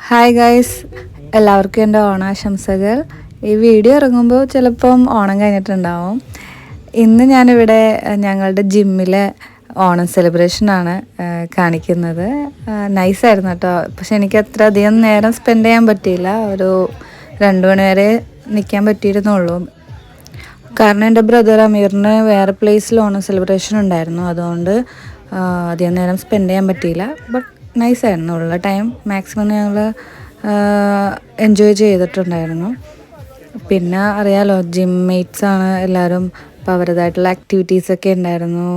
Hi guys, എല്ലാവർക്കും എൻ്റെ ഓണാശംസകൾ. ഈ വീഡിയോ ഇറങ്ങുമ്പോൾ ചിലപ്പം ഓണം കഴിഞ്ഞിട്ടുണ്ടാവും. ഇന്ന് ഞാനിവിടെ ഞങ്ങളുടെ ജിമ്മിലെ ഓണം സെലിബ്രേഷനാണ് കാണിക്കുന്നത്. നൈസായിരുന്നു കേട്ടോ. പക്ഷെ എനിക്ക് അത്ര അധികം നേരം സ്പെൻഡ് ചെയ്യാൻ പറ്റിയില്ല. ഒരു 2 മണി വരെ നിൽക്കാൻ പറ്റിയിരുന്നുള്ളൂ. കാരണം എൻ്റെ ബ്രദർ അമീറിന് വേറെ പ്ലേസിൽ ഓണം സെലിബ്രേഷൻ ഉണ്ടായിരുന്നു. അതുകൊണ്ട് അധികം നേരം സ്പെൻഡ് ചെയ്യാൻ പറ്റിയില്ല. ബട്ട് നൈസായിരുന്നു. ഉള്ള ടൈം മാക്സിമം ഞങ്ങൾ എൻജോയ് ചെയ്തിട്ടുണ്ടായിരുന്നു. പിന്നെ അറിയാലോ, ജിം മേറ്റ്സാണ് എല്ലാവരും. അപ്പോൾ അവരുടേതായിട്ടുള്ള ആക്ടിവിറ്റീസൊക്കെ ഉണ്ടായിരുന്നു.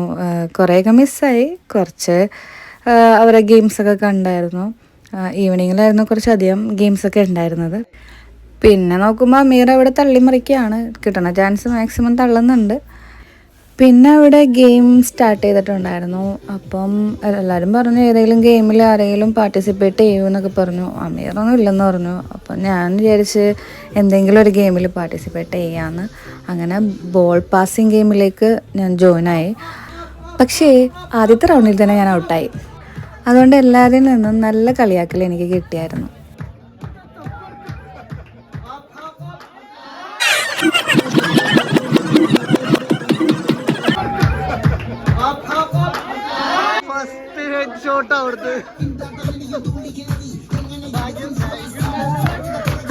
കുറേയൊക്കെ മിസ്സായി. കുറച്ച് അവരെ ഗെയിംസൊക്കെ കണ്ടായിരുന്നു. ഈവനിങ്ങിലായിരുന്നു കുറച്ചധികം ഗെയിംസൊക്കെ ഉണ്ടായിരുന്നത്. പിന്നെ നോക്കുമ്പോൾ അമീർ അവിടെ തള്ളിമറിക്കുകയാണ്. കിട്ടുന്ന ചാൻസ് മാക്സിമം തള്ളുന്നുണ്ട്. പിന്നെ അവിടെ ഗെയിം സ്റ്റാർട്ട് ചെയ്തിട്ടുണ്ടായിരുന്നു. അപ്പം എല്ലാവരും പറഞ്ഞു ഏതെങ്കിലും ഗെയിമിൽ ആരെങ്കിലും പാർട്ടിസിപ്പേറ്റ് ചെയ്യുമെന്നൊക്കെ പറഞ്ഞു. അമീറൊന്നും ഇല്ലെന്ന് പറഞ്ഞു. അപ്പം ഞാൻ വിചാരിച്ച് എന്തെങ്കിലും ഒരു ഗെയിമിൽ പാർട്ടിസിപ്പേറ്റ് ചെയ്യാമെന്ന്. അങ്ങനെ ബോൾ പാസിങ് ഗെയിമിലേക്ക് ഞാൻ ജോയിനായി. പക്ഷേ ആദ്യത്തെ റൗണ്ടിൽ തന്നെ ഞാൻ ഔട്ടായി. അതുകൊണ്ട് എല്ലാവരിൽ നിന്നും നല്ല കളിയാക്കൽ എനിക്ക് കിട്ടിയായിരുന്നു.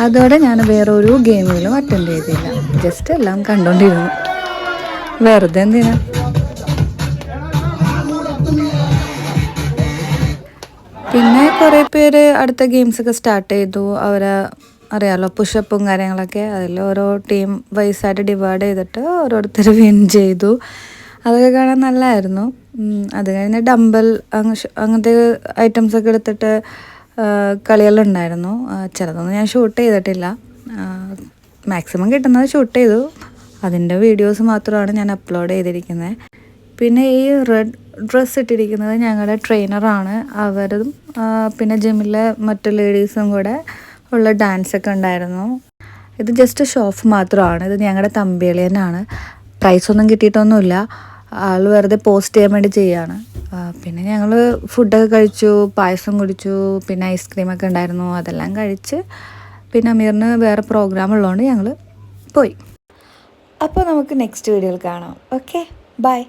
അതോടെ ഞാൻ വേറൊരു ഗെയിമിലും അറ്റൻഡ് ചെയ്തില്ല. ജസ്റ്റ് എല്ലാം കണ്ടോണ്ടിരുന്നു. വെറുതെ എന്തിനാ. പിന്നെ കുറേ പേര് അടുത്ത ഗെയിംസൊക്കെ സ്റ്റാർട്ട് ചെയ്തു. അവരെ അറിയാമല്ലോ, പുഷപ്പും കാര്യങ്ങളൊക്കെ. അതിൽ ഓരോ ടീം വൈസായിട്ട് ഡിവൈഡ് ചെയ്തിട്ട് ഓരോരുത്തർ വിൻ ചെയ്തു. അതൊക്കെ കാണാൻ നല്ലതായിരുന്നു. അത് കഴിഞ്ഞ് ഡംബൽ അങ്ങനത്തെ ഐറ്റംസൊക്കെ എടുത്തിട്ട് കളികളുണ്ടായിരുന്നു. ചിലതൊന്നും ഞാൻ ഷൂട്ട് ചെയ്തിട്ടില്ല. മാക്സിമം കിട്ടുന്നത് ഷൂട്ട് ചെയ്തു. അതിൻ്റെ വീഡിയോസ് മാത്രമാണ് ഞാൻ അപ്ലോഡ് ചെയ്തിരിക്കുന്നത്. പിന്നെ ഈ റെഡ് ഡ്രസ്സ് ഇട്ടിരിക്കുന്നത് ഞങ്ങളുടെ ട്രെയിനറാണ്. അവരും പിന്നെ ജിമ്മിലെ മറ്റു ലേഡീസും കൂടെ ഉള്ള ഡാൻസൊക്കെ ഉണ്ടായിരുന്നു. ഇത് ജസ്റ്റ് ഷോ ഓഫ് മാത്രമാണ്. ഇത് ഞങ്ങളുടെ തമ്പിയളിയനാണ്. പ്രൈസൊന്നും കിട്ടിയിട്ടൊന്നുമില്ല. ആൾ വെറുതെ പോസ്റ്റ് ചെയ്യാൻ വേണ്ടി ചെയ്യുകയാണ്. പിന്നെ ഞങ്ങൾ ഫുഡൊക്കെ കഴിച്ചു, പായസം കുടിച്ചു, പിന്നെ ഐസ്ക്രീമൊക്കെ ഉണ്ടായിരുന്നു. അതെല്ലാം കഴിച്ച് പിന്നെ അമീറിന് വേറെ പ്രോഗ്രാം ഉള്ളതുകൊണ്ട് ഞങ്ങൾ പോയി. അപ്പോൾ നമുക്ക് നെക്സ്റ്റ് വീഡിയോയിൽ കാണാം. Okay, by.